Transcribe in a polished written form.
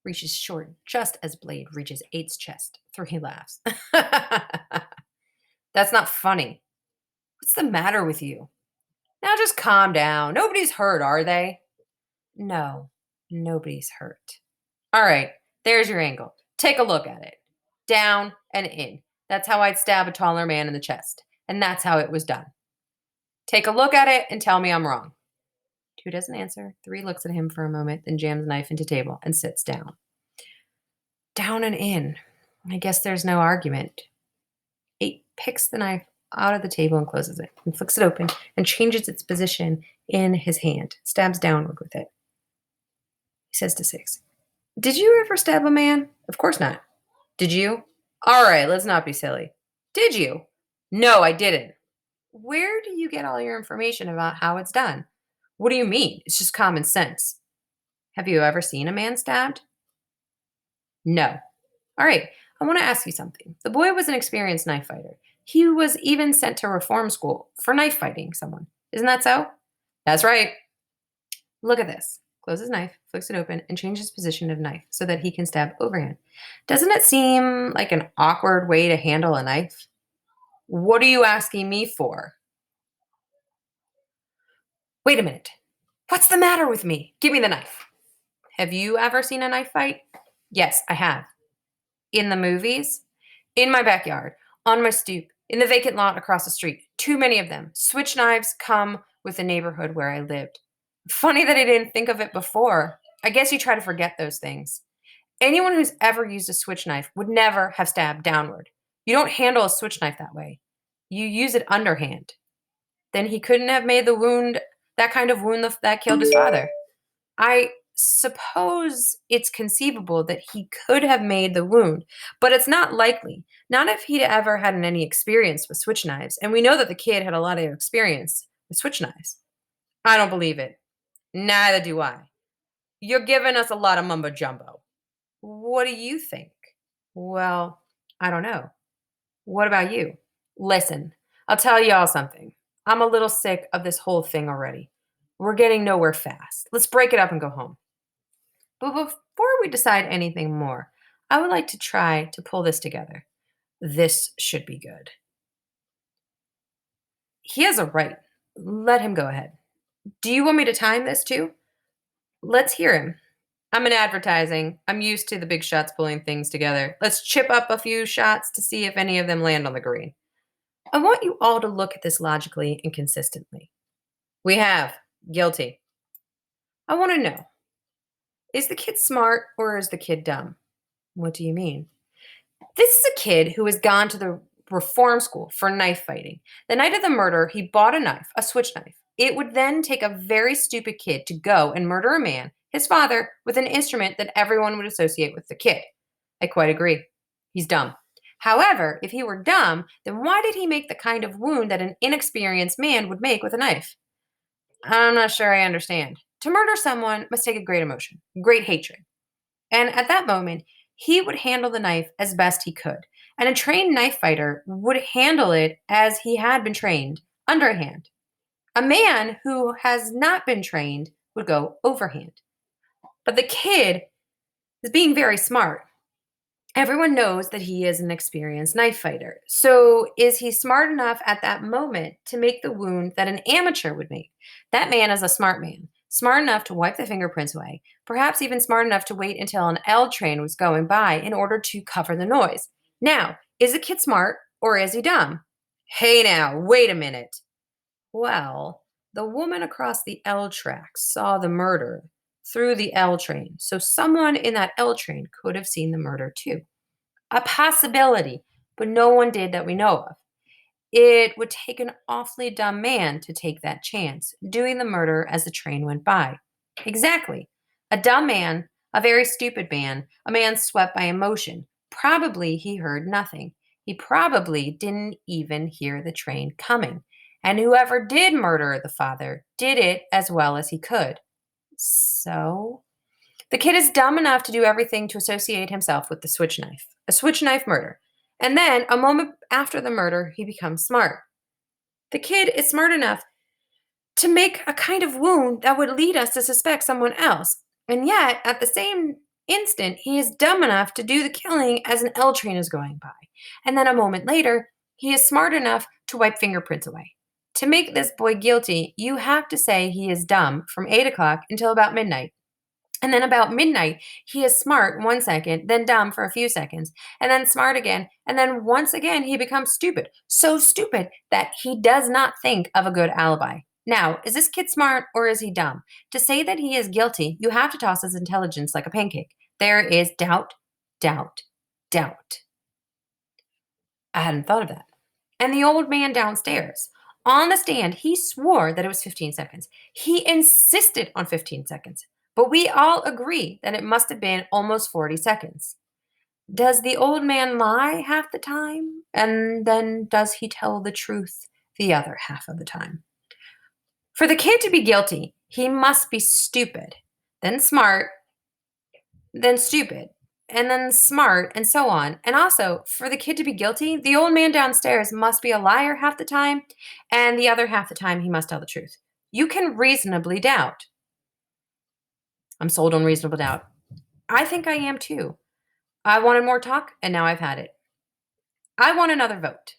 reaches short just as blade reaches 8's chest. 3 laughs. That's not funny. What's the matter with you? Now just calm down. Nobody's hurt, are they? No, nobody's hurt. All right, there's your angle. Take a look at it. Down and in. That's how I'd stab a taller man in the chest. And that's how it was done. Take a look at it and tell me I'm wrong. 2 doesn't answer. 3 looks at him for a moment, then jams knife into table and sits down. Down and in. I guess there's no argument. 8 picks the knife out of the table and closes it, and flicks it open and changes its position in his hand, stabs downward with it. He says to 6, "Did you ever stab a man?" "Of course not." "Did you?" "All right, let's not be silly." "Did you?" "No, I didn't." "Where do you get all your information about how it's done?" "What do you mean? It's just common sense." "Have you ever seen a man stabbed?" "No." "All right, I want to ask you something. The boy was an experienced knife fighter. He was even sent to reform school for knife fighting someone. Isn't that so?" "That's right." "Look at this." Closes his knife, flicks it open, and changes position of knife so that he can stab overhand. "Doesn't it seem like an awkward way to handle a knife?" "What are you asking me for?" "Wait a minute. What's the matter with me? Give me the knife." "Have you ever seen a knife fight?" "Yes, I have." "In the movies?" "In my backyard, on my stoop, in the vacant lot across the street. Too many of them. Switch knives come with the neighborhood where I lived." Funny that I didn't think of it before. I guess you try to forget those things. Anyone who's ever used a switch knife would never have stabbed downward. You don't handle a switch knife that way. You use it underhand. Then he couldn't have made the wound, that kind of wound that killed his father. I suppose it's conceivable that he could have made the wound, but it's not likely. Not if he'd ever had any experience with switch knives. And we know that the kid had a lot of experience with switch knives. I don't believe it. Neither do I. You're giving us a lot of mumbo jumbo. What do you think? Well, I don't know. What about you? Listen, I'll tell y'all something. I'm a little sick of this whole thing already. We're getting nowhere fast. Let's break it up and go home. But before we decide anything more, I would like to try to pull this together. This should be good. He has a right. Let him go ahead. Do you want me to time this too? Let's hear him. I'm in advertising. I'm used to the big shots pulling things together. Let's chip up a few shots to see if any of them land on the green. I want you all to look at this logically and consistently. We have guilty. I want to know, is the kid smart or is the kid dumb? What do you mean? This is a kid who has gone to the reform school for knife fighting. The night of the murder, he bought a knife, a switch knife. It would then take a very stupid kid to go and murder a man, his father, with an instrument that everyone would associate with the kid. I quite agree. He's dumb. However, if he were dumb, then why did he make the kind of wound that an inexperienced man would make with a knife? I'm not sure I understand. To murder someone must take a great emotion, great hatred. And at that moment, he would handle the knife as best he could. And a trained knife fighter would handle it as he had been trained, underhand. A man who has not been trained would go overhand. But the kid is being very smart. Everyone knows that he is an experienced knife fighter. So, is he smart enough at that moment to make the wound that an amateur would make? That man is a smart man, smart enough to wipe the fingerprints away, perhaps even smart enough to wait until an L train was going by in order to cover the noise. Now, is the kid smart or is he dumb? Hey, now, wait a minute. Well, the woman across the L track saw the murder through the L train, so someone in that L train could have seen the murder too. A possibility, but no one did that we know of. It would take an awfully dumb man to take that chance, doing the murder as the train went by. Exactly. A dumb man, a very stupid man, a man swept by emotion. Probably he heard nothing. He probably didn't even hear the train coming. And whoever did murder the father did it as well as he could. So, the kid is dumb enough to do everything to associate himself with the switch knife, a switch knife murder. And then, a moment after the murder, he becomes smart. The kid is smart enough to make a kind of wound that would lead us to suspect someone else. And yet, at the same instant, he is dumb enough to do the killing as an L train is going by. And then a moment later, he is smart enough to wipe fingerprints away. To make this boy guilty, you have to say he is dumb from 8 o'clock until about midnight. And then about midnight, he is smart 1 second, then dumb for a few seconds, and then smart again. And then once again, he becomes stupid. So stupid that he does not think of a good alibi. Now, is this kid smart or is he dumb? To say that he is guilty, you have to toss his intelligence like a pancake. There is doubt, doubt, doubt. I hadn't thought of that. And the old man downstairs, on the stand, he swore that it was 15 seconds. He insisted on 15 seconds. But we all agree that it must have been almost 40 seconds. Does the old man lie half the time? And then does he tell the truth the other half of the time? For the kid to be guilty, he must be stupid, then smart, then stupid, and then smart, and so on. And also, for the kid to be guilty, the old man downstairs must be a liar half the time, and the other half the time he must tell the truth. You can reasonably doubt. I'm sold on reasonable doubt. I think I am too. I wanted more talk, and now I've had it. I want another vote.